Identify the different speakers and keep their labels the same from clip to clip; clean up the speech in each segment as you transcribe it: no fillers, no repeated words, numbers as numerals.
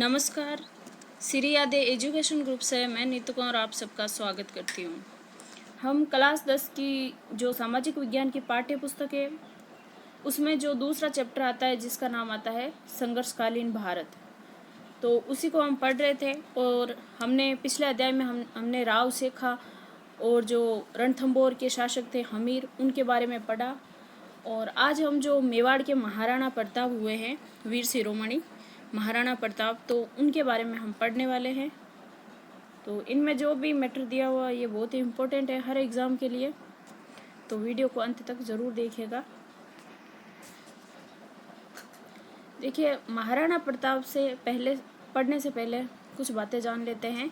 Speaker 1: नमस्कार। श्री यादे education group से मैं नीतू कौर आप सबका स्वागत करती हूँ। हम क्लास 10 की जो सामाजिक विज्ञान की पाठ्य पुस्तक है उसमें जो दूसरा चैप्टर आता है जिसका नाम आता है संघर्षकालीन भारत, तो उसी को हम पढ़ रहे थे। और हमने पिछले अध्याय में हमने राव शेखा और जो रणथंभौर के शासक थे हमीर उनके बारे में पढ़ा। और आज हम जो मेवाड़ के महाराणा प्रताप हुए हैं, वीर शिरोमणि महाराणा प्रताप, तो उनके बारे में हम पढ़ने वाले हैं। तो इनमें जो भी मैटर दिया हुआ ये बहुत ही इम्पोर्टेंट है हर एग्ज़ाम के लिए, तो वीडियो को अंत तक ज़रूर देखिएगा। देखिए, महाराणा प्रताप से पहले पढ़ने से पहले कुछ बातें जान लेते हैं।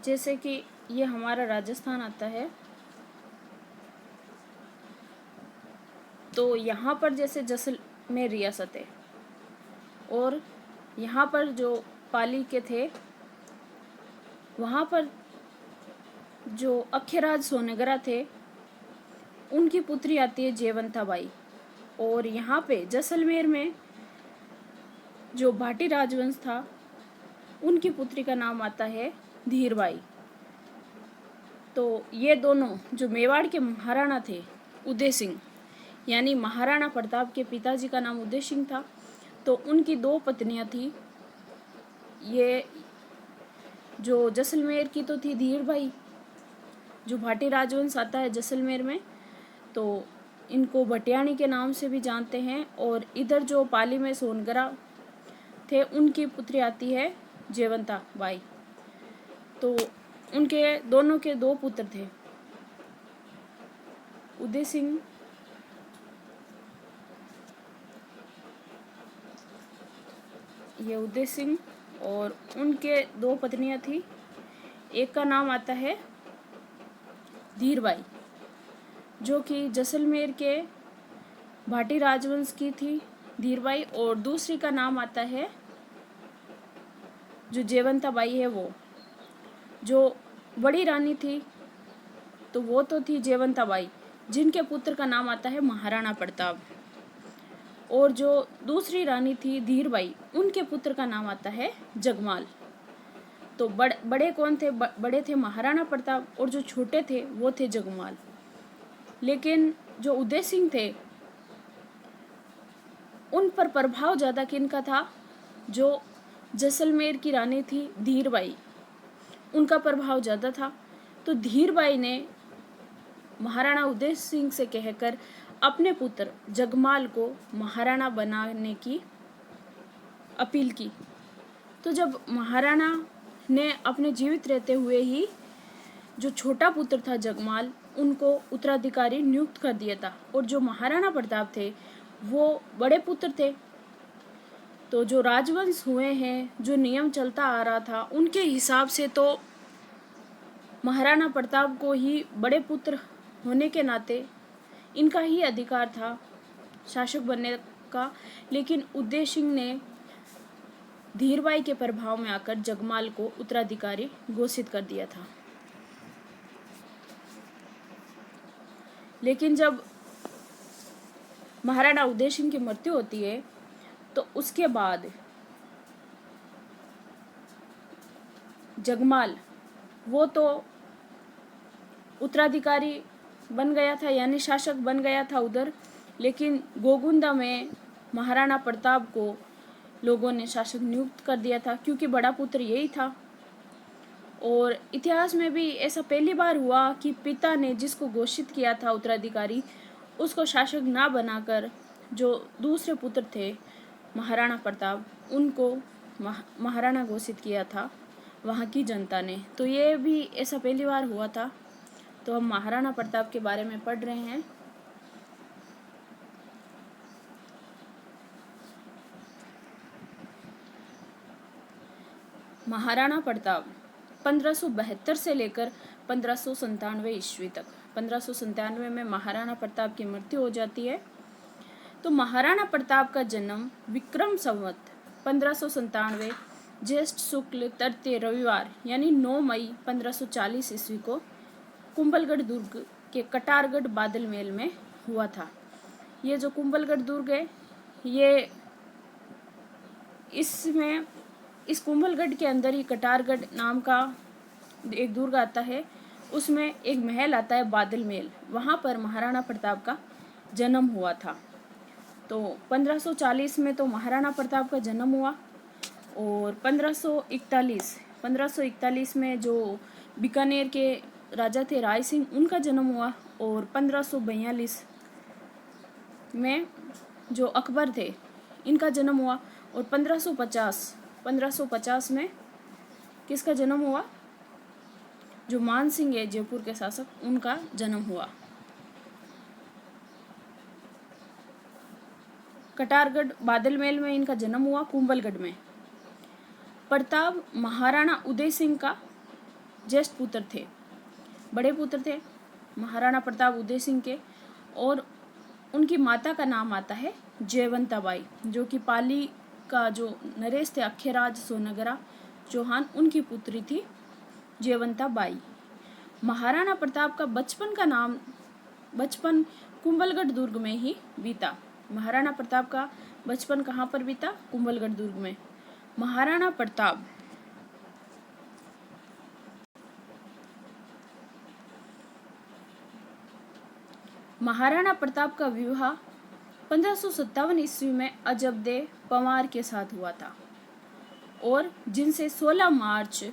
Speaker 1: जैसे कि ये हमारा राजस्थान आता है, तो यहाँ पर जैसे जैसलमेर रियासत है और यहाँ पर जो पाली के थे वहाँ पर जो अख्यराज सोनेगरा थे उनकी पुत्री आती है जयवंता बाई। और यहाँ पे जैसलमेर में जो भाटी राजवंश था उनकी पुत्री का नाम आता है धीरबाई। तो ये दोनों जो मेवाड़ के महाराणा थे उदय सिंह, यानी महाराणा प्रताप के पिताजी का नाम उदय सिंह था, तो उनकी दो पत्नियां थी। ये जो जैसलमेर की तो थी धीरबाई, जो भाटी राजवंश आता है जैसलमेर में, तो इनको भटियाणी के नाम से भी जानते हैं। और इधर जो पाली में सोनगरा थे उनकी पुत्री आती है जयवंता बाई। तो उनके दोनों के दो पुत्र थे, उदय सिंह उदय सिंह, और उनके दो पत्नियां थी। एक का नाम आता है धीरबाई जो कि जैसलमेर के भाटी राजवंश की थी धीरबाई, और दूसरी का नाम आता है जो जयवंता बाई है, वो जो बड़ी रानी थी तो वो तो थी जयवंता बाई जिनके पुत्र का नाम आता है महाराणा प्रताप। और जो दूसरी रानी थी धीरबाई उनके पुत्र का नाम आता है जगमाल। तो बड़े कौन थे? बड़े थे महाराणा प्रताप और जो छोटे थे वो थे जगमाल। लेकिन जो उदय सिंह थे उन पर प्रभाव ज़्यादा किनका था? जो जैसलमेर की रानी थी धीरबाई, उनका प्रभाव ज़्यादा था। तो धीरबाई ने महाराणा उदय सिंह से कहकर अपने पुत्र जगमाल को महाराणा बनाने की अपील की। तो जब महाराणा ने अपने जीवित रहते हुए ही जो छोटा पुत्र था जगमाल उनको उत्तराधिकारी नियुक्त कर दिया था, और जो महाराणा प्रताप थे वो बड़े पुत्र थे। तो जो राजवंश हुए हैं, जो नियम चलता आ रहा था, उनके हिसाब से तो महाराणा प्रताप को ही बड़े पुत्र होने के नाते इनका ही अधिकार था शासक बनने का। लेकिन उदय सिंह ने धीरबाई के प्रभाव में आकर जगमाल को उत्तराधिकारी घोषित कर दिया था। लेकिन जब महाराणा उदय सिंह की मृत्यु होती है तो उसके बाद जगमाल वो तो उत्तराधिकारी बन गया था, यानी शासक बन गया था उधर। लेकिन गोगुंदा में महाराणा प्रताप को लोगों ने शासक नियुक्त कर दिया था क्योंकि बड़ा पुत्र यही था। और इतिहास में भी ऐसा पहली बार हुआ कि पिता ने जिसको घोषित किया था उत्तराधिकारी उसको शासक ना बनाकर जो दूसरे पुत्र थे महाराणा प्रताप उनको महाराणा घोषित किया था वहाँ की जनता ने। तो ये भी ऐसा पहली बार हुआ था। तो हम महाराणा प्रताप के बारे में पढ़ रहे हैं। महाराणा प्रताप 1572 से लेकर 1597 ईस्वी तक। 1597 में महाराणा प्रताप की मृत्यु हो जाती है। तो महाराणा प्रताप का जन्म विक्रम संवत 1597 ज्येष्ठ शुक्ल तृतीय रविवार यानी 9 मई 1540 ईस्वी को कुंभलगढ़ दुर्ग के कटारगढ़ बादल महल में हुआ था। ये जो कुंभलगढ़ दुर्ग है, ये इसमें इस कुंभलगढ़ के अंदर ही कटारगढ़ नाम का एक दुर्ग आता है, उसमें एक महल आता है बादल महल, वहाँ पर महाराणा प्रताप का जन्म हुआ था। तो 1540 में तो महाराणा प्रताप का जन्म हुआ, और 1541 में जो बीकानेर के राजा थे राय सिंह, उनका जन्म हुआ, और 1542 में जो अकबर थे, इनका जन्म हुआ, और 1550 में किसका जन्म हुआ? जो मान सिंह है जयपुर के शासक, उनका जन्म हुआ। कटारगढ़ बादल महल में इनका जन्म हुआ, कुंभलगढ़ में। प्रताप महाराणा उदय सिंह का ज्येष्ठ पुत्र थे, बड़े पुत्र थे महाराणा प्रताप उदय सिंह के, और उनकी माता का नाम आता है जयवंता बाई, जो कि पाली का जो नरेश थे अख्यराज सोनगरा चौहान, उनकी पुत्री थी जयवंता बाई। महाराणा प्रताप का बचपन कुंभलगढ़ दुर्ग में ही बीता। महाराणा प्रताप का बचपन कहाँ पर बीता? कुंभलगढ़ दुर्ग में। महाराणा प्रताप का विवाह 1557 ईस्वी में अजबदे पंवार के साथ हुआ था, और जिनसे 16 मार्च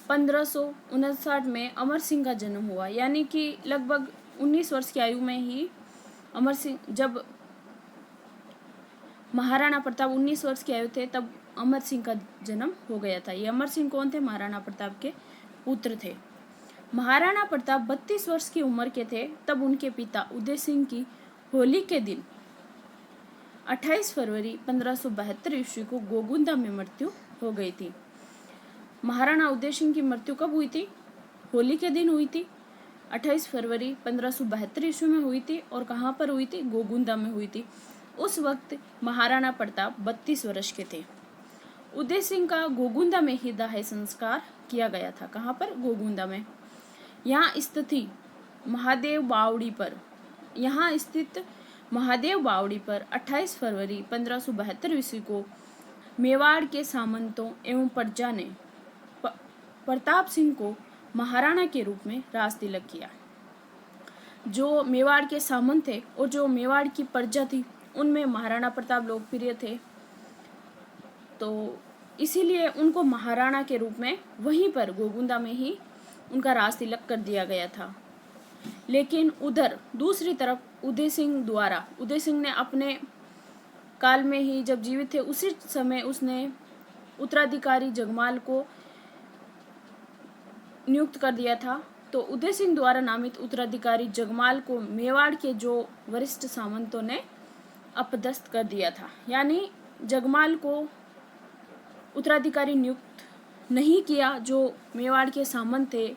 Speaker 1: 1559 में अमर सिंह का जन्म हुआ। यानी कि लगभग 19 वर्ष की आयु में ही अमर सिंह, जब महाराणा प्रताप 19 वर्ष के आयु थे, तब अमर सिंह का जन्म हो गया था। ये अमर सिंह कौन थे? महाराणा प्रताप के पुत्र थे। महाराणा प्रताप 32 वर्ष की उम्र के थे तब उनके पिता उदय सिंह की होली के दिन 28 फरवरी 1572 ईस्वी को गोगुंदा में मृत्यु हो गई थी। महाराणा उदय सिंह की मृत्यु कब हुई थी? होली के दिन हुई थी, 28 फरवरी 1572 ईस्वी में हुई थी। और कहाँ पर हुई थी? गोगुंदा में हुई थी। उस वक्त महाराणा प्रताप 32 वर्ष के थे। उदय सिंह का गोगुंदा में ही दाह संस्कार किया गया था। कहाँ पर? गोगुंदा में। यहाँ स्थित महादेव बावड़ी पर 28 फरवरी 1572 ईस्वी को मेवाड़ के सामंतों एवं प्रजा ने प्रताप सिंह को महाराणा के रूप में राज तिलक किया। जो मेवाड़ के सामंत थे और जो मेवाड़ की प्रजा थी, उनमें महाराणा प्रताप लोकप्रिय थे, तो इसीलिए उनको महाराणा के रूप में वहीं पर गोगुंदा में ही उनका राज तिलक कर दिया गया था। लेकिन उधर दूसरी तरफ उदय सिंह ने अपने काल में ही, जब जीवित थे उसी समय, उसने उत्तराधिकारी जगमाल को नियुक्त कर दिया था। तो उदय सिंह द्वारा नामित उत्तराधिकारी जगमाल को मेवाड़ के जो वरिष्ठ सामंतों ने अपदस्थ कर दिया था। यानी जगमाल को उत्तराधिकारी नियुक्त नहीं किया, जो मेवाड़ के सामंत थे,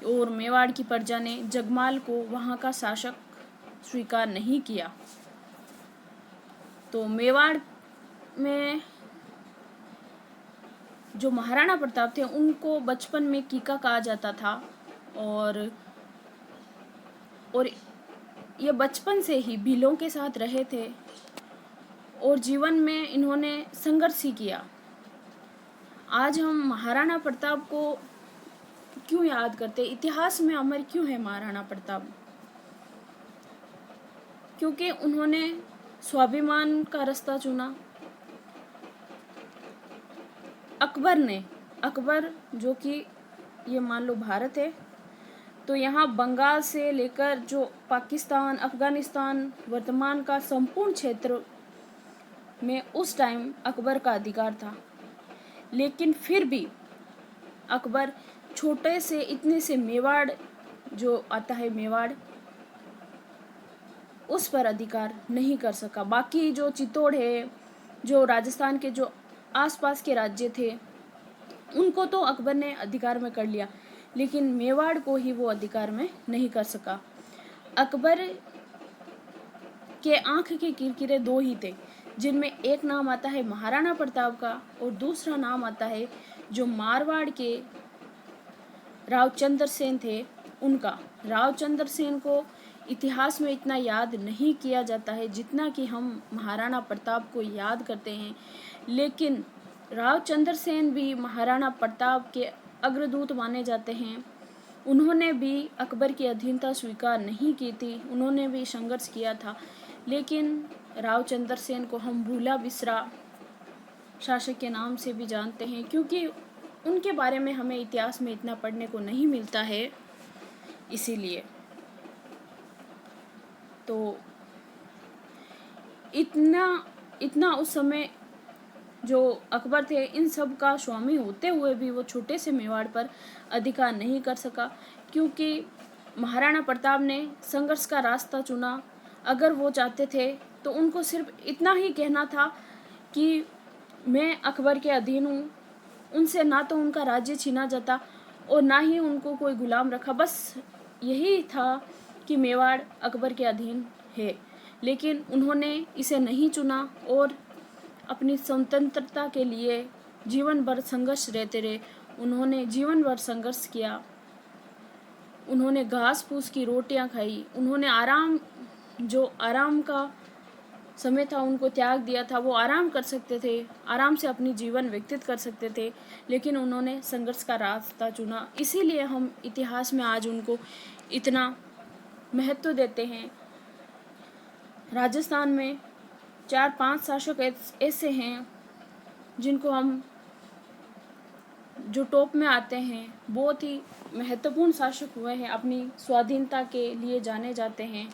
Speaker 1: और मेवाड़ की प्रजा ने जगमाल को वहाँ का शासक स्वीकार नहीं किया। तो मेवाड़ में जो महाराणा प्रताप थे, उनको बचपन में कीका कहा जाता था, और ये बचपन से ही भीलों के साथ रहे थे, और जीवन में इन्होंने संघर्ष ही किया। आज हम महाराणा प्रताप को क्यों याद करते? इतिहास में अमर क्यों है महाराणा प्रताप? क्योंकि उन्होंने स्वाभिमान का रास्ता चुना। अकबर जो कि ये मान लो भारत है, तो यहाँ बंगाल से लेकर जो पाकिस्तान, अफगानिस्तान, वर्तमान का संपूर्ण क्षेत्र में उस टाइम अकबर का अधिकार था। लेकिन फिर भी अकबर छोटे से, इतने से मेवाड़ जो आता है, मेवाड़, उस पर अधिकार नहीं कर सका। बाकी जो चित्तौड़ है, जो राजस्थान के जो आसपास के राज्य थे, उनको तो अकबर ने अधिकार में कर लिया, लेकिन मेवाड़ को ही वो अधिकार में नहीं कर सका। अकबर के आंख के किरकिरे दो ही थे, जिनमें एक नाम आता है महाराणा प्रताप का, और दूसरा नाम आता है जो मारवाड़ के रावचंद्र सेन थे उनका। रावचंद्र सेन को इतिहास में इतना याद नहीं किया जाता है जितना कि हम महाराणा प्रताप को याद करते हैं। लेकिन राव चंद्र सेन भी महाराणा प्रताप के अग्रदूत माने जाते हैं। उन्होंने भी अकबर की अधीनता स्वीकार नहीं की थी, उन्होंने भी संघर्ष किया था। लेकिन राव चंद्र सेन को हम भूला बिसरा शासक के नाम से भी जानते हैं, क्योंकि उनके बारे में हमें इतिहास में इतना पढ़ने को नहीं मिलता है। इसीलिए तो इतना उस समय जो अकबर थे, इन सब का स्वामी होते हुए भी वो छोटे से मेवाड़ पर अधिकार नहीं कर सका, क्योंकि महाराणा प्रताप ने संघर्ष का रास्ता चुना। अगर वो चाहते थे तो उनको सिर्फ इतना ही कहना था कि मैं अकबर के अधीन हूँ, उनसे ना तो उनका राज्य छीना जाता और ना ही उनको कोई गुलाम रखा। बस यही था कि मेवाड़ अकबर के अधीन है। लेकिन उन्होंने इसे नहीं चुना और अपनी स्वतंत्रता के लिए जीवन भर संघर्ष रहते रहे। उन्होंने जीवन भर संघर्ष किया, उन्होंने घास फूस की रोटियां खाई, उन्होंने आराम का समय था उनको त्याग दिया था। वो आराम कर सकते थे, आराम से अपनी जीवन व्यतीत कर सकते थे, लेकिन उन्होंने संघर्ष का रास्ता चुना। इसीलिए हम इतिहास में आज उनको इतना महत्व देते हैं। राजस्थान में 4-5 शासक ऐसे हैं जिनको हम जो टॉप में आते हैं, बहुत ही महत्वपूर्ण शासक हुए हैं, अपनी स्वाधीनता के लिए जाने जाते हैं।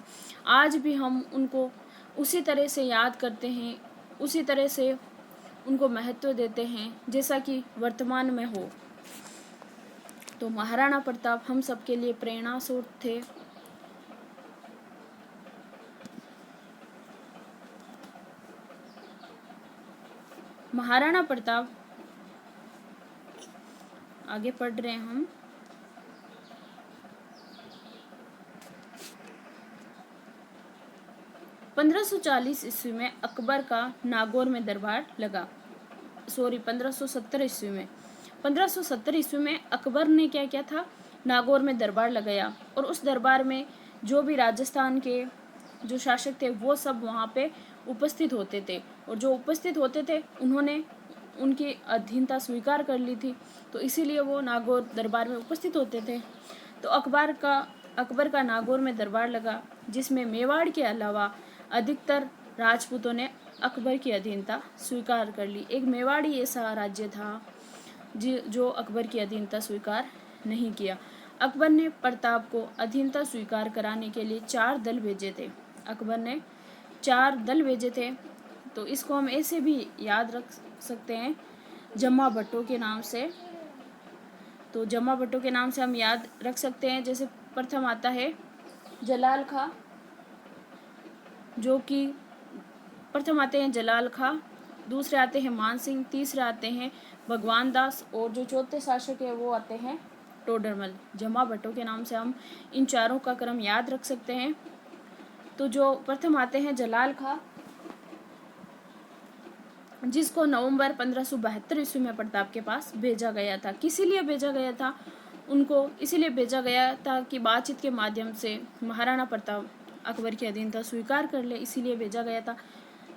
Speaker 1: आज भी हम उनको उसी तरह से याद करते हैं, उसी तरह से उनको महत्व देते हैं जैसा कि वर्तमान में हो। तो महाराणा प्रताप हम सबके लिए प्रेरणा स्रोत थे। महाराणा प्रताप, आगे पढ़ रहे हैं हम। ईस्वी में अकबर का नागौर में दरबार लगा। 1570 ईस्वी में 1570 ईस्वी में अकबर ने क्या किया था, नागौर में दरबार लगाया। और उस दरबार में जो भी राजस्थान के जो शासक थे वो सब वहाँ पे उपस्थित होते थे, और जो उपस्थित होते थे उन्होंने उनकी अधीनता स्वीकार कर ली थी, तो इसीलिए वो नागौर दरबार में उपस्थित होते थे। तो अकबर का नागौर में दरबार लगा, जिसमें मेवाड़ के अलावा अधिकतर राजपूतों ने अकबर की अधीनता स्वीकार कर ली। एक मेवाड़ ही ऐसा राज्य था जो अकबर की अधीनता स्वीकार नहीं किया। अकबर ने प्रताप को अधीनता स्वीकार कराने के लिए 4 दल भेजे थे। अकबर ने 4 दल भेजे थे, तो इसको हम ऐसे भी याद रख सकते हैं जम्मा भट्टो के नाम से। तो जम्मा भट्टो के नाम से हम याद रख सकते हैं। जैसे प्रथम आता है जलाल खां, जो कि प्रथम आते हैं जलाल खां, दूसरे आते हैं मान सिंह, तीसरे आते हैं भगवान दास, और जो चौथे शासक है वो आते हैं टोडरमल। जम्मा भट्टो के नाम से हम इन चारों का क्रम याद रख सकते हैं। तो जो प्रथम आते हैं जलाल खां, जिसको नवंबर 1572 ईस्वी में प्रताप के पास भेजा गया था। किस लिए भेजा गया था? उनको इसीलिए भेजा गया था कि बातचीत के माध्यम से महाराणा प्रताप अकबर की अधीनता स्वीकार कर ले, इसीलिए भेजा गया था।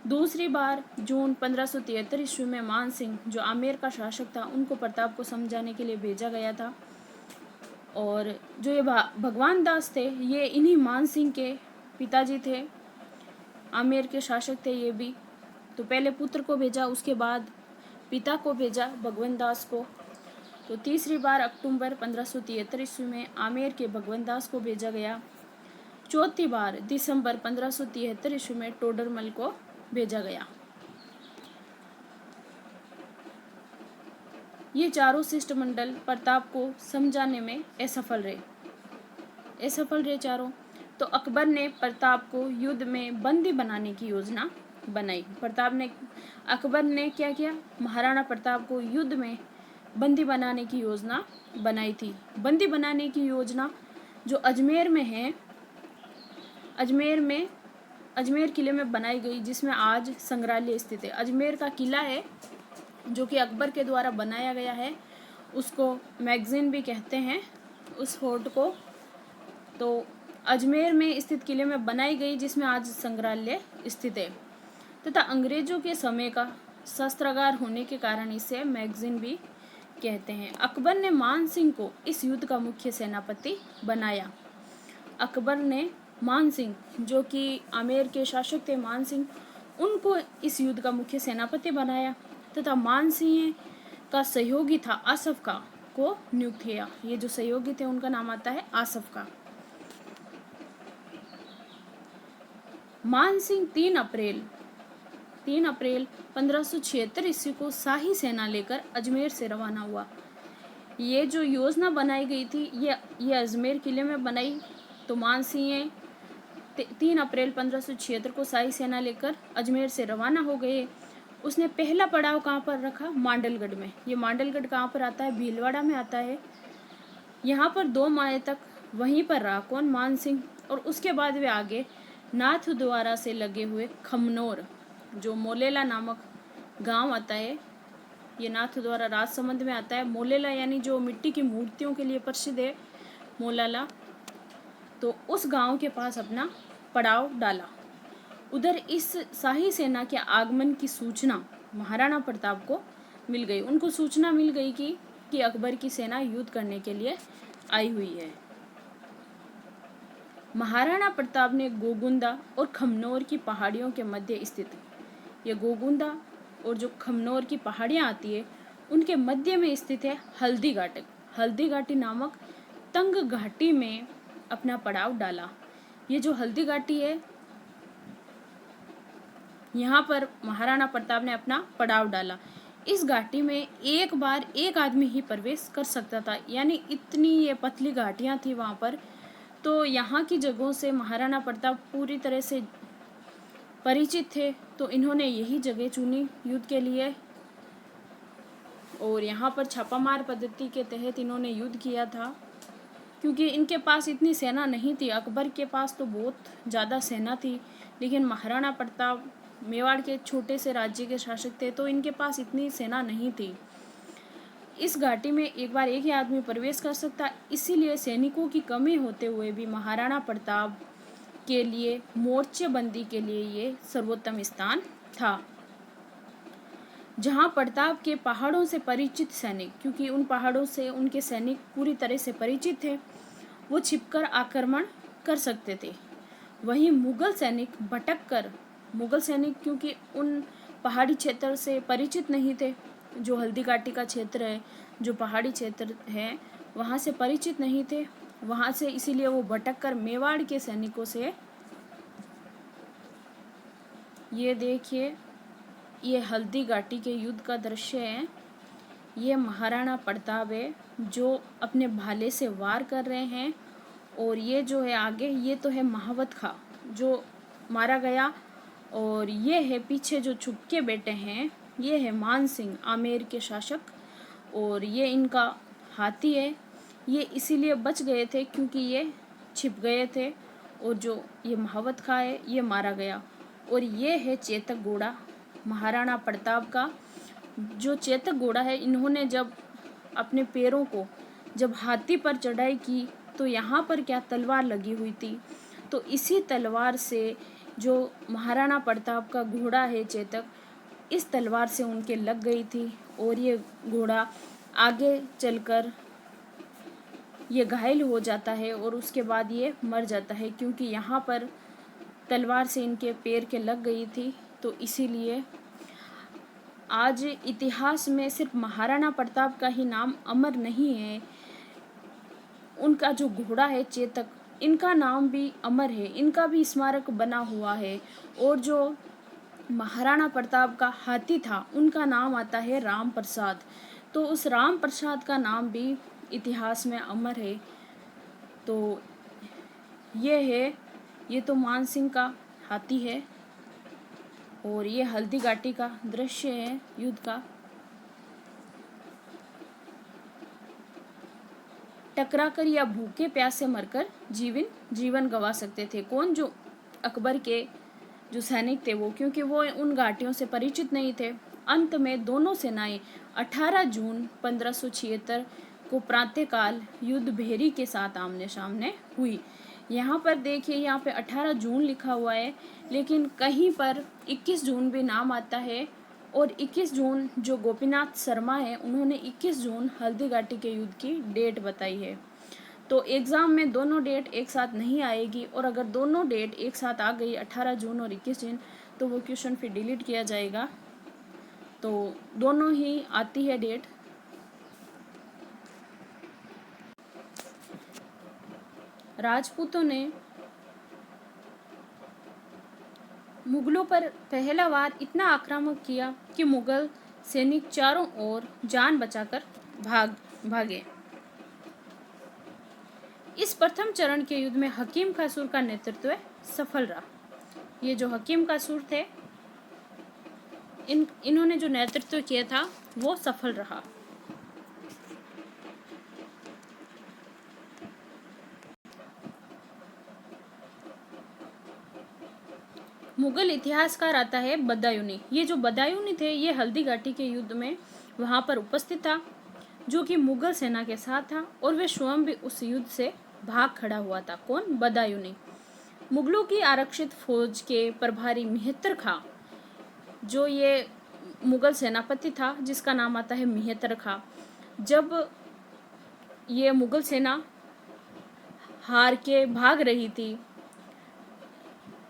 Speaker 1: दूसरी बार जून 1573 ईस्वी में मान सिंह, जो आमेर का शासक था, उनको प्रताप को समझाने के लिए भेजा गया था। और जो ये भगवान दास थे, ये इन्हीं मान सिंह के पिताजी थे, आमेर के शासक थे ये भी। तो पहले पुत्र को भेजा, उसके बाद पिता को भेजा भगवान दास को। तो तीसरी बार अक्टूबर 1573 ईस्वी में आमेर के भगवान दास को भेजा गया। चौथी बार दिसंबर 1573 ईस्वी में टोडरमल को भेजा गया। ये चारों शिष्टमंडल प्रताप को समझाने में असफल रहे चारों। तो अकबर ने प्रताप को युद्ध में बंदी बनाने की योजना बनाई। अकबर ने क्या किया, महाराणा प्रताप को युद्ध में बंदी बनाने की योजना बनाई थी। बंदी बनाने की योजना जो अजमेर में है, अजमेर किले में बनाई गई, जिसमें आज संग्रहालय स्थित है। अजमेर का किला है जो कि अकबर के द्वारा बनाया गया है, उसको मैगजीन भी कहते हैं उस फोर्ट को। तो अजमेर में स्थित किले में बनाई गई, जिसमें आज संग्रहालय स्थित है, तथा अंग्रेजों के समय का शस्त्रागार होने के कारण इसे मैगजीन भी कहते हैं। अकबर ने मान सिंह को इस युद्ध का मुख्य सेनापति बनाया। अकबर ने मान सिंह, जो कि आमेर के शासक थे मान सिंह, उनको इस युद्ध का मुख्य सेनापति बनाया तथा मान सिंह का सहयोगी था आसफ का को नियुक्त किया। ये जो सहयोगी थे उनका नाम आता है आसफ का। मान सिंह 3 अप्रैल 1576 ईस्वी को शाही सेना लेकर अजमेर से रवाना हुआ। ये जो योजना बनाई गई थी ये अजमेर किले में बनाई। तो मान सिंह 3 अप्रैल 1576 को शाही सेना लेकर अजमेर से रवाना हो गए। उसने पहला पड़ाव कहाँ पर रखा? मांडलगढ़ में। ये मांडलगढ़ कहाँ पर आता है? भीलवाड़ा में आता है। यहाँ पर 2 माह तक वहीं पर रहा। कौन? मान सिंह। और उसके बाद वे आगे नाथद्वारा से लगे हुए खमनोर, जो मोलेला नामक गांव आता है, ये नाथद्वारा राजसमंद में आता है। मोलेला यानी जो मिट्टी की मूर्तियों के लिए प्रसिद्ध है, मोलाला, तो उस गांव के पास अपना पड़ाव डाला। उधर इस शाही सेना के आगमन की सूचना महाराणा प्रताप को मिल गई। उनको सूचना मिल गई कि अकबर की सेना युद्ध करने के लिए आई हुई है। महाराणा प्रताप ने गोगुंदा और खमनोर की पहाड़ियों के मध्य स्थित, ये गोगुंदा और जो खमनोर की पहाड़ियाँ आती है उनके मध्य में स्थित है हल्दी घाटी नामक तंग घाटी में अपना पड़ाव डाला। ये जो हल्दी घाटी है, यहाँ पर महाराणा प्रताप ने अपना पड़ाव डाला। इस घाटी में एक बार एक आदमी ही प्रवेश कर सकता था, यानी इतनी ये पतली घाटियाँ थी वहाँ पर। तो यहाँ की जगहों से महाराणा प्रताप पूरी तरह से परिचित थे, तो इन्होंने यही जगह चुनी युद्ध के लिए और यहाँ पर छापामार पद्धति के तहत इन्होंने युद्ध किया था, क्योंकि इनके पास इतनी सेना नहीं थी। अकबर के पास तो बहुत ज़्यादा सेना थी, लेकिन महाराणा प्रताप मेवाड़ के छोटे से राज्य के शासक थे, तो इनके पास इतनी सेना नहीं थी। इस घाटी में एक बार एक ही आदमी प्रवेश कर सकता, इसीलिए सैनिकों की कमी होते हुए भी महाराणा प्रताप के लिए मोर्चेबंदी के लिए ये सर्वोत्तम स्थान था। जहां प्रताप के पहाड़ों से परिचित सैनिक, क्योंकि उन पहाड़ों से उनके सैनिक पूरी तरह से परिचित थे, वो छिपकर आक्रमण कर सकते थे। वहीं मुगल सैनिक क्योंकि उन पहाड़ी क्षेत्र से परिचित नहीं थे, जो हल्दी घाटी का क्षेत्र है, जो पहाड़ी क्षेत्र है, वहाँ से परिचित नहीं थे वहाँ से, इसीलिए वो भटक कर मेवाड़ के सैनिकों से, ये देखिए ये हल्दी घाटी के युद्ध का दृश्य है। ये महाराणा प्रताप है जो अपने भाले से वार कर रहे हैं, और ये जो है आगे, ये तो है महावत खां जो मारा गया, और ये है पीछे जो छुप के बैठे हैं, ये है मान सिंह आमेर के शासक, और ये इनका हाथी है। ये इसीलिए बच गए थे क्योंकि ये छिप गए थे, और जो ये महावत खां है ये मारा गया। और ये है चेतक घोड़ा महाराणा प्रताप का। जो चेतक घोड़ा है, इन्होंने जब अपने पैरों को जब हाथी पर चढ़ाई की तो यहाँ पर क्या तलवार लगी हुई थी, तो इसी तलवार से जो महाराणा प्रताप का घोड़ा है चेतक, इस तलवार से उनके लग गई थी, और ये घोड़ा आगे चलकर ये घायल हो जाता है और उसके बाद ये मर जाता है, क्योंकि यहाँ पर तलवार से इनके पैर के लग गई थी। तो इसीलिए आज इतिहास में सिर्फ महाराणा प्रताप का ही नाम अमर नहीं है, उनका जो घोड़ा है चेतक, इनका नाम भी अमर है, इनका भी स्मारक बना हुआ है। और जो महाराणा प्रताप का हाथी था उनका नाम आता है राम प्रसाद, तो उस राम प्रसाद का नाम भी इतिहास में अमर है। तो ये तो मान सिंह का हाथी है, और ये हल्दी घाटी का दृश्य है युद्ध का। टकराकर या भूखे प्यासे मरकर जीवन गंवा सकते थे। कौन? जो अकबर के जो सैनिक थे वो, क्योंकि वो उन घाटियों से परिचित नहीं थे। अंत में दोनों सेनाएं 18 जून 1576 को प्रातःकाल युद्ध भेरी के साथ आमने सामने हुई। यहाँ पर देखिए, यहाँ पे 18 जून लिखा हुआ है, लेकिन कहीं पर 21 जून भी नाम आता है। और 21 जून जो गोपीनाथ शर्मा है, उन्होंने 21 जून हल्दीघाटी के युद्ध की डेट बताई है। तो एग्ज़ाम में दोनों डेट एक साथ नहीं आएगी, और अगर दोनों डेट एक साथ आ गई 18 जून और 21 जून, तो वो क्वेश्चन फिर डिलीट किया जाएगा। तो दोनों ही आती है डेट। राजपूतों ने मुगलों पर पहला बार इतना आक्रामक किया कि मुगल सैनिक चारों ओर जान बचाकर भागे। इस प्रथम चरण के युद्ध में हकीम कासूर का नेतृत्व सफल रहा। ये जो हकीम कासूर थे, इन्होंने जो नेतृत्व किया था वो सफल रहा। मुगल इतिहासकार आता है बदायूनी। ये जो बदायूनी थे, ये हल्दीघाटी के युद्ध में वहां पर उपस्थित था, जो कि मुगल सेना के साथ था, और वे स्वयं भी उस युद्ध से भाग खड़ा हुआ था। कौन? बदायूनी। मुगलों की आरक्षित फौज के प्रभारी मेहतर खां, जो ये मुगल सेनापति था, जिसका नाम आता है मेहतर खां, जब ये मुगल सेना हार के भाग रही थी,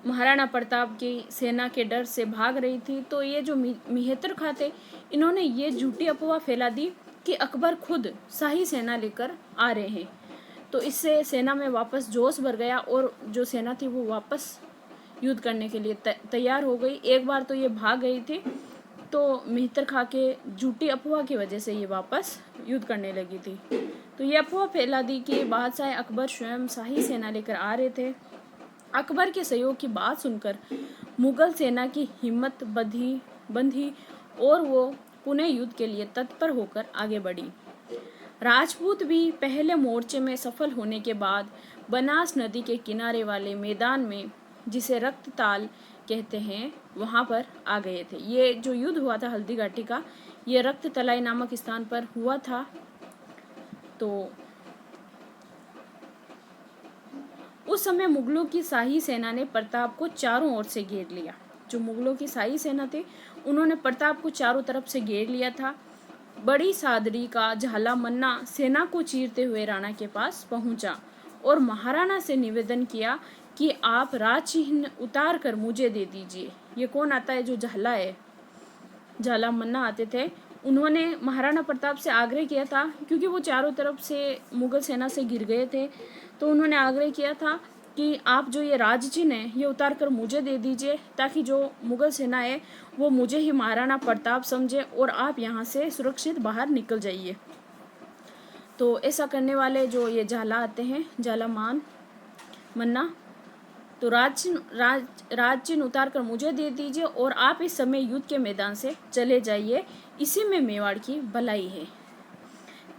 Speaker 1: महाराणा प्रताप की सेना के डर से भाग रही थी, तो ये जो मेहतर खां थे, इन्होंने ये झूठी अफवाह फैला दी कि अकबर खुद शाही सेना लेकर आ रहे हैं। तो इससे सेना में वापस जोश भर गया, और जो सेना थी वो वापस युद्ध करने के लिए तैयार हो गई। एक बार तो ये भाग गई थी, तो मेहतर खां के झूठी अफवाह की वजह से ये वापस युद्ध करने लगी थी। तो ये अफवाह फैला दी कि बादशाह अकबर स्वयं शाही सेना लेकर आ रहे थे। अकबर के सहयोग की बात सुनकर मुगल सेना की हिम्मत बंधी और वो पुनः युद्ध के लिए तत्पर होकर आगे बढ़ी। राजपूत भी पहले मोर्चे में सफल होने के बाद बनास नदी के किनारे वाले मैदान में, जिसे रक्तताल कहते हैं, वहां पर आ गए थे। ये जो युद्ध हुआ था हल्दीघाटी का, ये रक्ततलाई नामक स्थान पर हुआ था। तो उस समय मुगलों की शाही सेना ने प्रताप को चारों ओर से घेर लिया। जो मुगलों की शाही सेना थी, उन्होंने प्रताप को चारों तरफ से घेर लिया था। बड़ी सादरी का झाला मन्ना सेना को चीरते हुए राणा के पास पहुंचा और महाराणा से निवेदन किया कि आप राज चिन्ह उतार कर मुझे दे दीजिए। ये कौन आता है? जो झाला है, झाला मन्ना आते थे। उन्होंने महाराणा प्रताप से आग्रह किया था, क्योंकि वो चारों तरफ से मुगल सेना से घिर गए थे, तो उन्होंने आग्रह किया था कि आप जो ये राज चिन्ह है, ये उतार कर मुझे दे दीजिए, ताकि जो मुगल सेना है वो मुझे ही महाराणा प्रताप समझे और आप यहाँ से सुरक्षित बाहर निकल जाइए। तो ऐसा करने वाले जो ये झाला आते हैं, झाला मन्ना, तो राज चिन्ह उतार कर मुझे दे दीजिए और आप इस समय युद्ध के मैदान से चले जाइए, इसी में मेवाड़ की भलाई है।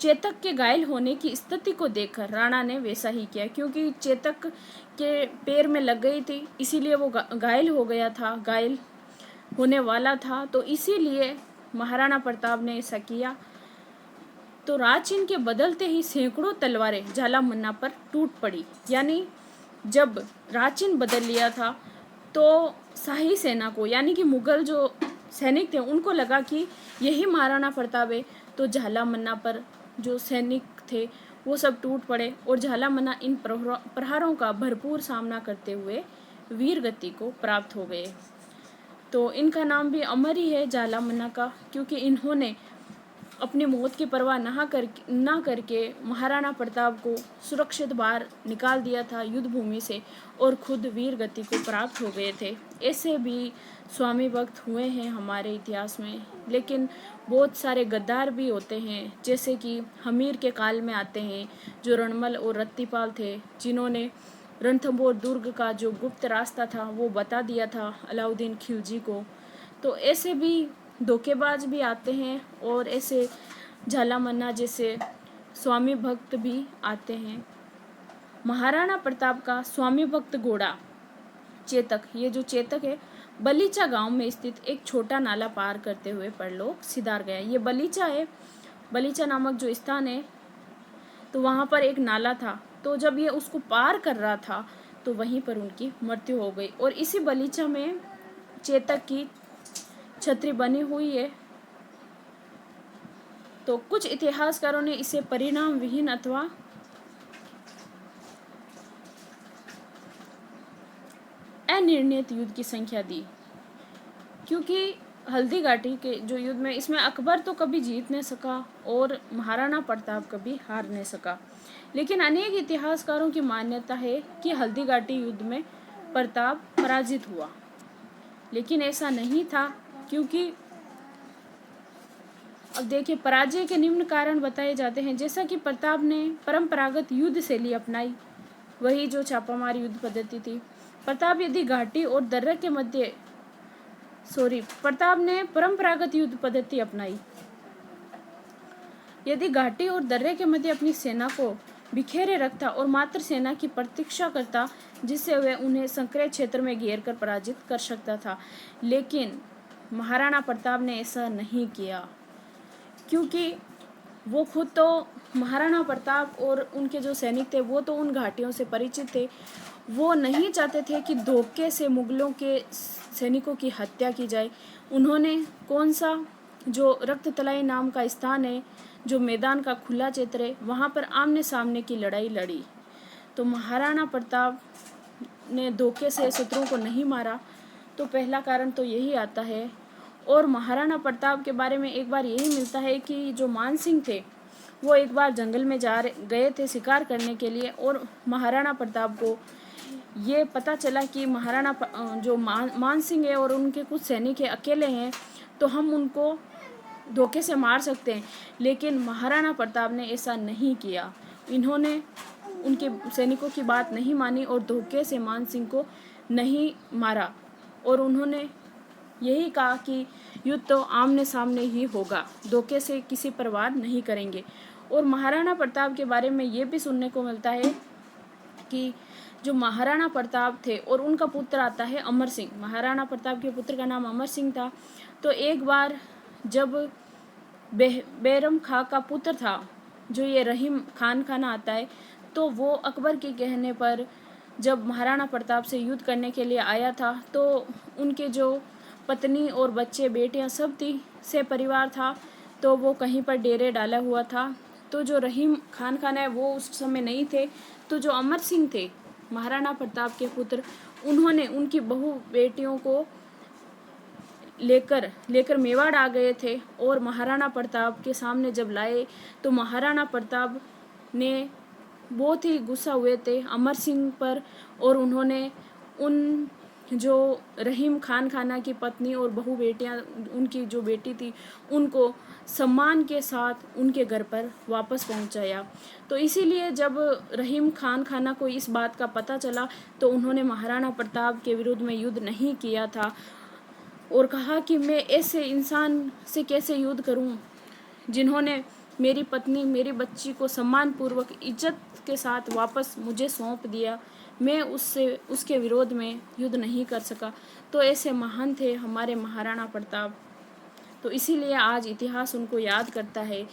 Speaker 1: चेतक के घायल होने की स्थिति को देखकर राणा ने वैसा ही किया, क्योंकि चेतक के पैर में लग गई थी, इसीलिए वो घायल हो गया था, घायल होने वाला था, तो इसीलिए महाराणा प्रताप ने ऐसा किया। तो राजचिन्ह के बदलते ही सैकड़ों तलवारें झाला मन्ना पर टूट पड़ी। यानी जब राजचिन्ह बदल लिया था, तो शाही सेना को, यानी कि मुगल जो सैनिक थे, उनको लगा कि यही महाराणा प्रताप है। तो झाला मन्ना पर जो सैनिक थे वो सब टूट पड़े और झाला मन्ना इन प्रहारों का भरपूर सामना करते हुए वीर गति को प्राप्त हो गए। तो इनका नाम भी अमर ही है, झाला मन्ना का, क्योंकि इन्होंने अपनी मौत की परवाह ना करके महाराणा प्रताप को सुरक्षित बाहर निकाल दिया था युद्ध भूमि से और खुद वीर गति को प्राप्त हो गए थे। ऐसे भी स्वामी भक्त हुए हैं हमारे इतिहास में, लेकिन बहुत सारे गद्दार भी होते हैं, जैसे कि हमीर के काल में आते हैं, जो रणमल और रत्तीपाल थे, जिन्होंने रणथंभौर दुर्ग का जो गुप्त रास्ता था वो बता दिया था अलाउद्दीन खिलजी को। तो ऐसे भी धोखेबाज भी आते हैं, और ऐसे झाला मन्ना जैसे स्वामी भक्त भी आते हैं। महाराणा प्रताप का स्वामी भक्त घोड़ा चेतक, ये जो चेतक है, बलीचा गांव में स्थित एक छोटा नाला पार करते हुए परलोक सिधार गया। ये बलीचा है, बलीचा नामक जो स्थान है, तो वहां पर एक नाला था, तो जब ये उसको पार कर रहा था तो वहीं पर उनकी मृत्यु हो गई। और इसी बलीचा में चेतक की छतरी बनी हुई है। तो कुछ इतिहासकारों ने इसे परिणाम विहीन अथवा अनिर्णित युद्ध की संख्या दी, क्योंकि हल्दी घाटी के जो युद्ध में इसमें अकबर तो कभी जीत नहीं सका और महाराणा प्रताप कभी हार नहीं सका। लेकिन अनेक इतिहासकारों की मान्यता है कि हल्दी घाटी युद्ध में प्रताप पराजित हुआ, लेकिन ऐसा नहीं था। क्योंकि अब देखिए, पराजय के निम्न कारण बताए जाते हैं। जैसा कि प्रताप ने परंपरागत युद्ध शैली अपनाई, वही जो छापामार युद्ध पद्धति थी। प्रताप यदि घाटी और दर्रे के मध्य प्रताप ने परंपरागत युद्ध पद्धति अपनाई। यदि घाटी और दर्रे के मध्य अपनी सेना को बिखेरे रखता और मात्र सेना की प्रतीक्षा करता, जिससे वह उन्हें संकरे क्षेत्र में घेर कर पराजित कर सकता था। लेकिन महाराणा प्रताप ने ऐसा नहीं किया, क्योंकि वो खुद तो महाराणा प्रताप और उनके जो सैनिक थे वो तो उन घाटियों से परिचित थे। वो नहीं चाहते थे कि धोखे से मुगलों के सैनिकों की हत्या की जाए। उन्होंने कौन सा जो रक्ततलाई नाम का स्थान है, जो मैदान का खुला क्षेत्र है, वहाँ पर आमने सामने की लड़ाई लड़ी। तो महाराणा प्रताप ने धोखे से शत्रुओं को नहीं मारा। तो पहला कारण तो यही आता है। और महाराणा प्रताप के बारे में एक बार यही मिलता है कि जो मानसिंह थे वो एक बार जंगल में गए थे शिकार करने के लिए, और महाराणा प्रताप को ये पता चला कि महाराणा जो मानसिंह है और उनके कुछ सैनिक है अकेले हैं, तो हम उनको धोखे से मार सकते हैं। लेकिन महाराणा प्रताप ने ऐसा नहीं किया। इन्होंने उनके सैनिकों की बात नहीं मानी और धोखे से मानसिंह को नहीं मारा, और उन्होंने यही कहा कि युद्ध तो आमने सामने ही होगा, धोखे से किसी पर वार नहीं करेंगे। और महाराणा प्रताप के बारे में ये भी सुनने को मिलता है कि जो महाराणा प्रताप थे और उनका पुत्र आता है अमर सिंह। महाराणा प्रताप के पुत्र का नाम अमर सिंह था। तो एक बार जब बैरम खां का पुत्र था, जो ये रहीम खान खाना आता है, तो वो अकबर के कहने पर जब महाराणा प्रताप से युद्ध करने के लिए आया था, तो उनके जो पत्नी और बच्चे बेटियां सब थी, से परिवार था, तो वो कहीं पर डेरे डाला हुआ था। तो जो रहीम खान खाना है वो उस समय नहीं थे। तो जो अमर सिंह थे महाराणा प्रताप के पुत्र, उन्होंने उनकी बहू बेटियों को लेकर मेवाड़ आ गए थे। और महाराणा प्रताप के सामने जब लाए तो महाराणा प्रताप ने बहुत ही गुस्सा हुए थे अमर सिंह पर, और उन्होंने उन जो रहीम खान खाना की पत्नी और बहू बेटियां, उनकी जो बेटी थी, उनको सम्मान के साथ उनके घर पर वापस पहुंचाया। तो इसीलिए जब रहीम खान खाना को इस बात का पता चला, तो उन्होंने महाराणा प्रताप के विरुद्ध में युद्ध नहीं किया था और कहा कि मैं ऐसे इंसान से कैसे युद्ध करूं, जिन्होंने मेरी पत्नी मेरी बच्ची को सम्मानपूर्वक इज्जत के साथ वापस मुझे सौंप दिया। मैं उसके विरोध में युद्ध नहीं कर सका। तो ऐसे महान थे हमारे महाराणा प्रताप। तो इसीलिए आज इतिहास उनको याद करता है,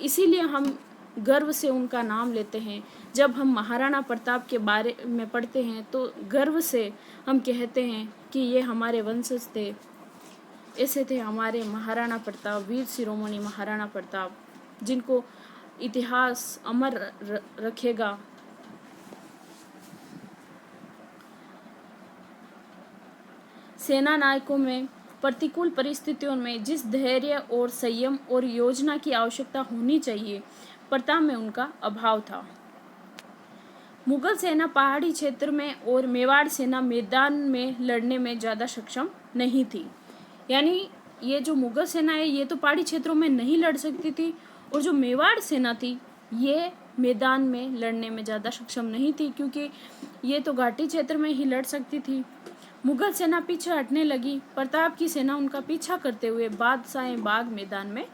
Speaker 1: इसीलिए हम गर्व से उनका नाम लेते हैं। जब हम महाराणा प्रताप के बारे में पढ़ते हैं तो गर्व से हम कहते हैं कि ये हमारे वंशज थे। ऐसे थे हमारे महाराणा प्रताप, वीर शिरोमणि महाराणा प्रताप, जिनको इतिहास अमर रखेगा। सेना नायकों में प्रतिकूल परिस्थितियों में जिस धैर्य और संयम और योजना की आवश्यकता होनी चाहिए, प्रताप में उनका अभाव था। मुगल सेना पहाड़ी क्षेत्र में और मेवाड़ सेना मैदान में लड़ने में ज़्यादा सक्षम नहीं थी। यानी ये जो मुगल सेना है ये तो पहाड़ी क्षेत्रों में नहीं लड़ सकती थी, और जो मेवाड़ सेना थी ये मैदान में लड़ने में ज़्यादा सक्षम नहीं थी, क्योंकि ये तो घाटी क्षेत्र में ही लड़ सकती थी। मुगल सेना पीछे हटने लगी। प्रताप की सेना उनका पीछा करते हुए बादशाह बाग मैदान में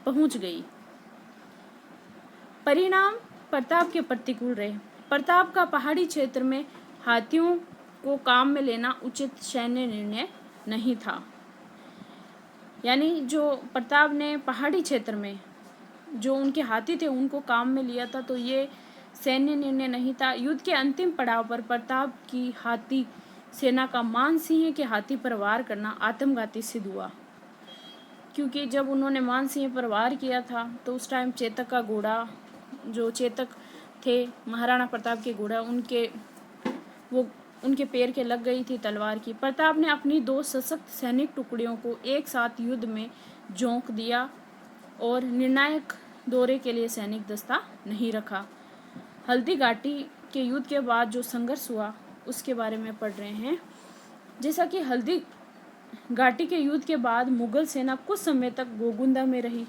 Speaker 1: पहुंच गई। परिणाम प्रताप के प्रतिकूल रहे। प्रताप का पहाड़ी क्षेत्र में हाथियों को काम में लेना उचित सैन्य निर्णय नहीं था। यानी जो प्रताप ने पहाड़ी क्षेत्र में जो उनके हाथी थे उनको काम में लिया था, तो ये सैन्य निर्णय नहीं था। युद्ध के अंतिम पड़ाव पर प्रताप की हाथी सेना का मानसिंह के हाथी पर वार करना आत्मघाती सिद्ध हुआ, क्योंकि जब उन्होंने मानसिंह पर वार किया था तो उस टाइम चेतक का घोड़ा, जो चेतक थे महाराणा प्रताप के घोड़ा, उनके पैर के लग गई थी तलवार की। प्रताप ने अपनी 2 सशक्त सैनिक टुकड़ियों को एक साथ युद्ध में झोंक दिया और निर्णायक दौरे के लिए सैनिक दस्ता नहीं रखा। हल्दी घाटी के युद्ध के बाद जो संघर्ष हुआ उसके बारे में पढ़ रहे हैं। जैसा कि हल्दी घाटी के युद्ध के बाद मुगल सेना कुछ समय तक गोगुंदा में रही।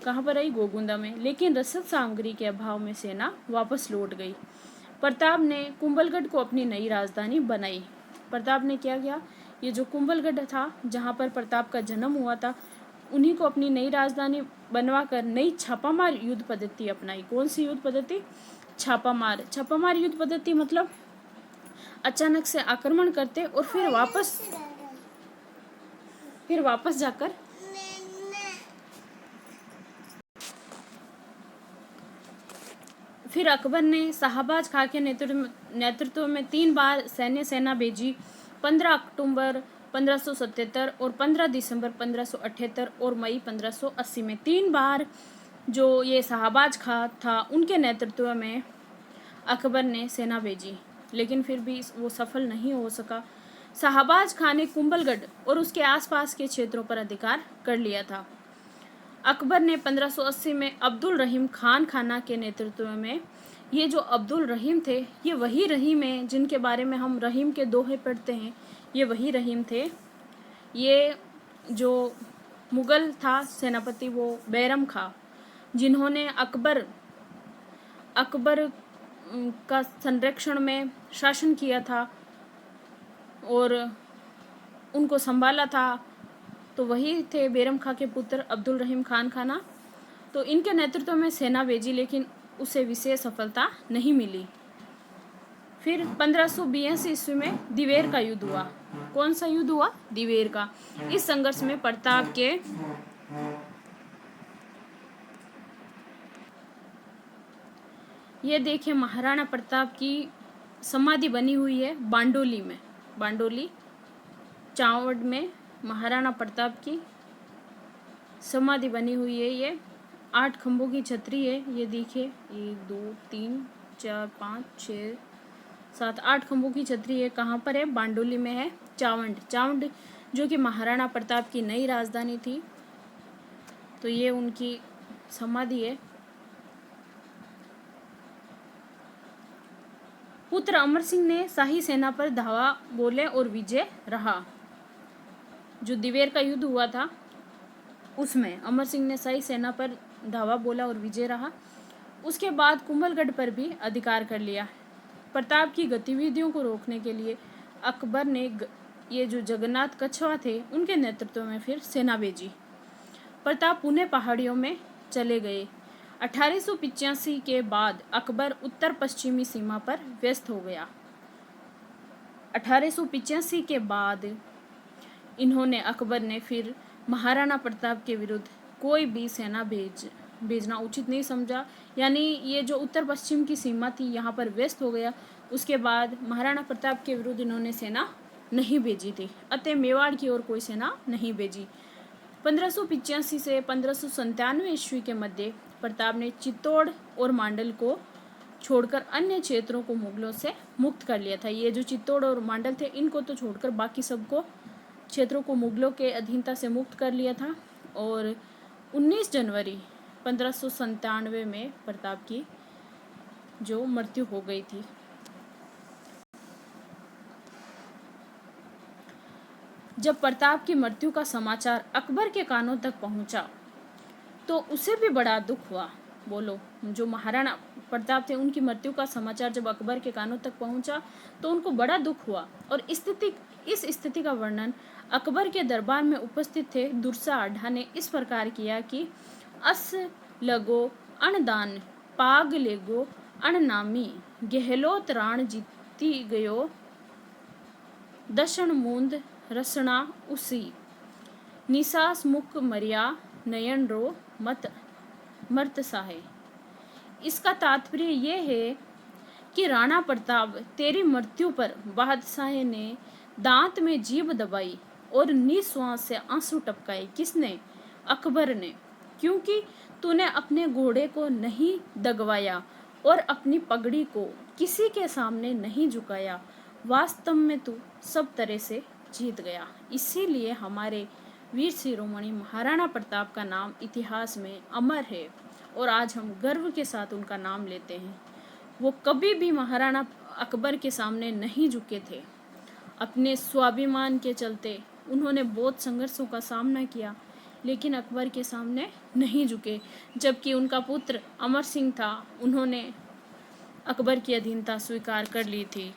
Speaker 1: कहाँ पर रही? गोगुंदा में। लेकिन रसद सामग्री के अभाव में सेना वापस लौट गई। प्रताप ने कुंभलगढ़ को अपनी नई राजधानी बनाई। प्रताप ने क्या किया? ये जो कुंभलगढ़ था जहाँ पर प्रताप का जन्म हुआ था, उन्हीं को अपनी नई राजधानी बनवाकर नई छापामार युद्ध पद्धति अपनाई। कौन सी युद्ध पद्धति? छापामार। छापामार युद्ध पद्धति मतलब अचानक से आक्रमण करते और फिर वापस जाकर फिर अकबर ने शाहबाज खां के नेतृत्व में 3 बार सैन्य सेना भेजी। 15 अक्टूबर 1577 और 15 दिसंबर 1578 और मई 1580 में 3 बार जो ये शाहबाज खां था उनके नेतृत्व में अकबर ने सेना भेजी, लेकिन फिर भी वो सफल नहीं हो सका। शाहबाज खां ने कुंभलगढ़ और उसके आसपास के क्षेत्रों पर अधिकार कर लिया था। अकबर ने 1580 में अब्दुल रहीम खान खाना के नेतृत्व में, ये जो अब्दुल रहीम थे ये वही रहीम हैं जिनके बारे में हम रहीम के दोहे पढ़ते हैं, ये वही रहीम थे। ये जो मुगल था सेनापति वो बैरम खां, जिन्होंने अकबर का संरक्षण में शासन किया था और उनको संभाला था, तो वही थे बैरम खां के पुत्र अब्दुल रहीम खान खाना। तो इनके नेतृत्व में सेना भेजी, लेकिन उसे विशेष सफलता नहीं मिली। फिर 1582 ईस्वी में दिवेर का युद्ध हुआ। कौन सा युद्ध हुआ? दिवेर का। इस संघर्ष में प्रताप के ये देखिए महाराणा प्रताप की समाधि बनी हुई है बांडोली में, बांडोली चावड़ में महाराणा प्रताप की समाधि बनी हुई है। ये 8 खंभों की छतरी है। ये देखिए 1 2 3 4 5 6 7 8 खंभों की छतरी है। कहाँ पर है? बांडोली में है। चावंड जो कि महाराणा प्रताप की नई राजधानी थी, तो ये उनकी समाधि है। पुत्र अमर सिंह ने शाही सेना पर धावा बोले और विजय रहा। जो दिवेर का युद्ध हुआ था उसमें अमर सिंह ने शाही सेना पर धावा बोला और विजय रहा। उसके बाद कुंभलगढ़ पर भी अधिकार कर लिया। प्रताप की गतिविधियों को रोकने के लिए अकबर ने ये जो जगन्नाथ कछवा थे उनके नेतृत्व में फिर सेना भेजी। प्रताप पुणे पहाड़ियों में चले गए। 1885 के बाद अकबर उत्तर पश्चिमी सीमा पर व्यस्त हो गया। 1885 के बाद अकबर ने फिर महाराणा प्रताप के विरुद्ध कोई भी सेना भेजना उचित नहीं समझा, यानी ये जो उत्तर पश्चिम की सीमा थी यहाँ पर व्यस्त हो गया। उसके बाद महाराणा प्रताप के विरुद्ध इन्होंने सेना नहीं भेजी थी, अतः मेवाड़ की ओर कोई सेना नहीं भेजी। 1585 से 1597 ईस्वी के मध्य प्रताप ने चित्तौड़ और मांडल को छोड़कर अन्य क्षेत्रों को मुगलों से मुक्त कर लिया था। ये जो चित्तौड़ और मांडल थे इनको तो छोड़कर बाकी सबको क्षेत्रों को मुगलों के अधीनता से मुक्त कर लिया था। और 19 जनवरी 1597 में प्रताप की जो मृत्यु हो गई थी। जब प्रताप की मृत्यु का समाचार अकबर के कानों तक पहुंचा तो उसे भी बड़ा दुख हुआ। बोलो, जो महाराणा प्रताप थे उनकी मृत्यु का समाचार जब अकबर के कानों तक पहुंचा तो उनको बड़ा दुख हुआ। और इस स्थिति का वर्णन अकबर के दरबार में उपस्थित थे दुर्सा आढ़ा ने इस प्रकार किया कि अस लगो अणदान पाग लेगो अणनामी गहलोत राण जीती गयो दशण मूंद रसना उसी निसास मुख मरिया नयन रो मत मर्त साहे। इसका तात्पर्य ये है कि राणा प्रताप, तेरी मृत्यु पर बादशाह ने दांत में जीभ दबाई और निश्वास से आंसू टपकाए। किसने? अकबर ने, क्योंकि तूने अपने घोड़े को नहीं दगवाया और अपनी पगड़ी को किसी के सामने नहीं झुकाया। वास्तव में तू सब तरह से जीत गया। इसीलिए हमारे वीर शिरोमणि महाराणा प्रताप का नाम इतिहास में अमर है और आज हम गर्व के साथ उनका नाम लेते हैं। वो कभी भी महाराणा अकबर के सामने नहीं झुके थे। अपने स्वाभिमान के चलते उन्होंने बहुत संघर्षों का सामना किया, लेकिन अकबर के सामने नहीं झुके। जबकि उनका पुत्र अमर सिंह था, उन्होंने अकबर की अधीनता स्वीकार कर ली थी।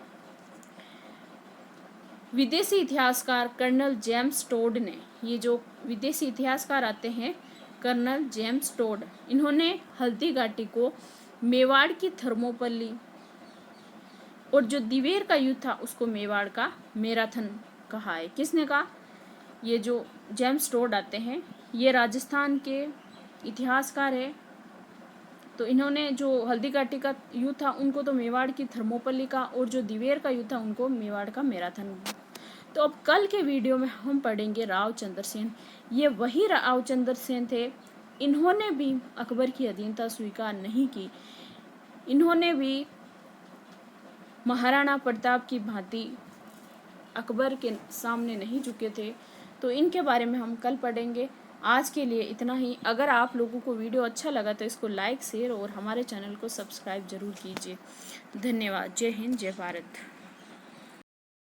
Speaker 1: विदेशी इतिहासकार कर्नल जेम्स टोड ने, ये जो विदेशी इतिहासकार आते हैं कर्नल जेम्स टोड, इन्होंने हल्दी घाटी को मेवाड़ की थर्मोपल्ली और जो दिवेर का युद्ध था उसको मेवाड़ का मैराथन कहा है। किसने कहा? ये जो जेम्स टोड आते हैं, ये राजस्थान के इतिहासकार है। तो इन्होंने जो हल्दी घाटी का युद्ध था उनको तो मेवाड़ की थर्मोपल्ली का, और जो दिवेर का युद्ध था उनको मेवाड़ का मैराथन। तो अब कल के वीडियो में हम पढ़ेंगे रावचंद्र सेन। ये वही रावचंद्र सेन थे, इन्होंने भी अकबर की अधीनता स्वीकार नहीं की। इन्होंने भी महाराणा प्रताप की भांति अकबर के सामने नहीं झुके थे। तो इनके बारे में हम कल पढ़ेंगे। आज के लिए इतना ही। अगर आप लोगों को वीडियो अच्छा लगा तो इसको लाइक, शेयर और हमारे चैनल को सब्सक्राइब जरूर कीजिए। धन्यवाद। जय हिंद, जय भारत।